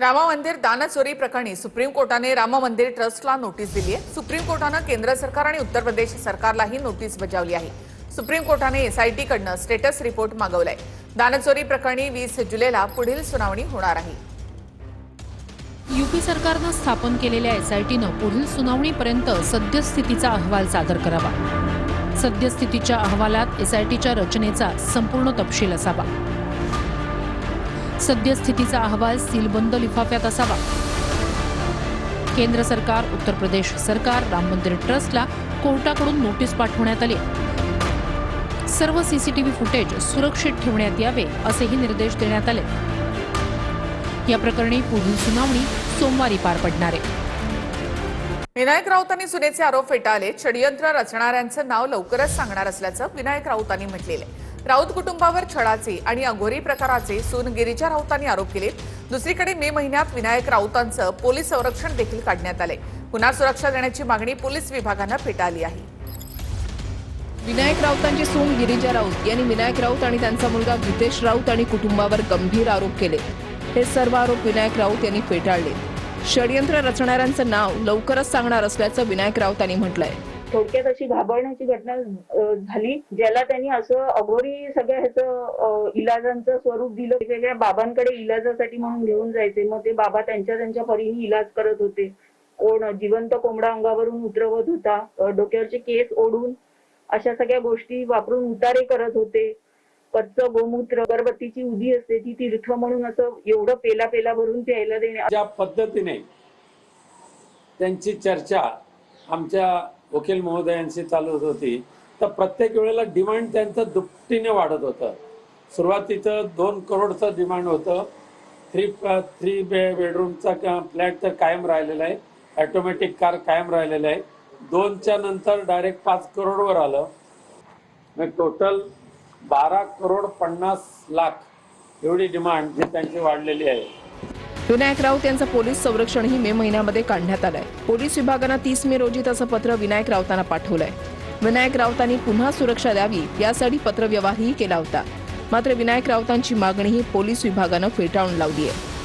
राम मंदिर दानचोरी प्रकरणी सुप्रीम कोर्टाने राम मंदिर ट्रस्टला नोटीस दिली आहे। सुप्रीम कोर्टाने केंद्र सरकार आणि उत्तर प्रदेश सरकारलाही नोटीस बजावली आहे। सुप्रीम कोर्टाने एसआयटी कडून स्टेटस रिपोर्ट मागवलाय। दानचोरी प्रकरणी 20 जुलैला पुढील सुनावणी होणार आहे। यूपी सरकारने स्थापन केलेल्या एसआयटीनं पुढील सुनावणीपर्यंत सद्यस्थितीचा अहवाल सादर करावा। सद्यस्थितीच्या अहवालात एसआयटीच्या रचनेचा संपूर्ण तपशील असावा। सद्यस्थितीचा अहवाल सीलबंद लिफाफ्यात असावा। केंद्र सरकार, उत्तर प्रदेश सरकार, राम मंदिर ट्रस्टला कोर्टाकडून नोटीस पाठवण्यात आली। सर्व सीसीटीव्ही फुटेज सुरक्षित ठेवण्यात यावे असेही निर्देश देण्यात आले। या प्रकरणी पुढील सुनावणी सोमवारी पार पडणार आहे। विनायक राऊतांनी सुनेचे आरोप फेटाळले। षडयंत्र रचणाऱ्यांचं नाव लवकरच सांगणार असल्याचं विनायक राऊतांनी म्हटलेलं आहे। राऊत कुटुंबावर छळाचे आणि अघोरी प्रकाराचे सून गिरिजा राऊतांनी आरोप केले। दुसरीकडे मे महिन्यात विनायक राऊतांचं पोलीस संरक्षण देखील काढण्यात आले। पुन्हा सुरक्षा देण्याची मागणी पोलीस विभागाने फेटाळली आहे। विनायक राऊतांची सून गिरिजा राऊत यांनी विनायक राऊत आणि त्यांचा मुलगा गीतेश राऊत आणि कुटुंबावर गंभीर आरोप केले। हे सर्व आरोप विनायक राऊत यांनी फेटाळले। षडयंत्र रचणाऱ्यांचं नाव लवकरच सांगणार असल्याचं विनायक राऊतांनी म्हटलंय। थोडक्यात अशी घाबरण्याची घटना झाली, ज्याला त्यांनी असं अघोरी सगळ्या ह्याचं इलाजांचं स्वरूप दिलं। वेगवेगळ्या बाबांकडे इलाजासाठी म्हणून घेऊन जायचे। मग ते बाबा त्यांच्या परीने इलाज करत होते। कोण जिवंत कोंबडा अंगावरून उतरवत होता, डोक्यावरचे केस ओढून अशा सगळ्या गोष्टी वापरून उतारे करत होते। कच्चं गोमूत्र, अगरबत्तीची उधी असते ती तीर्थ म्हणून असं एवढं पेला भरून प्यायला देणे। ज्या पद्धतीने त्यांची चर्चा आमच्या वकील महोदयांशी चालू होती, तर प्रत्येक वेळेला डिमांड त्यांचं दुपटीने वाढत होतं। सुरुवातीचं 2 करोडचं डिमांड होतं। 3 बेडरूमचा फ्लॅट तर कायम राहिलेला आहे, ऑटोमॅटिक कार कायम राहिलेला आहे। 2च्या नंतर डायरेक्ट 5 करोडवर आलं। मग टोटल 12 करोड 50 लाख एवढी डिमांड जी त्यांची वाढलेली आहे। विनायक राऊत यांचं पोलीस संरक्षणही मे महिन्यामध्ये काढण्यात आलंय। पोलीस विभागाने 30 मे रोजी तसं पत्र विनायक राऊतांना पाठवलंय। विनायक राऊतांनी पुन्हा सुरक्षा द्यावी यासाठी पत्रव्यवहारही केला होता। मात्र विनायक राऊतांची मागणीही पोलीस विभागाने फेटाळून लावली आहे।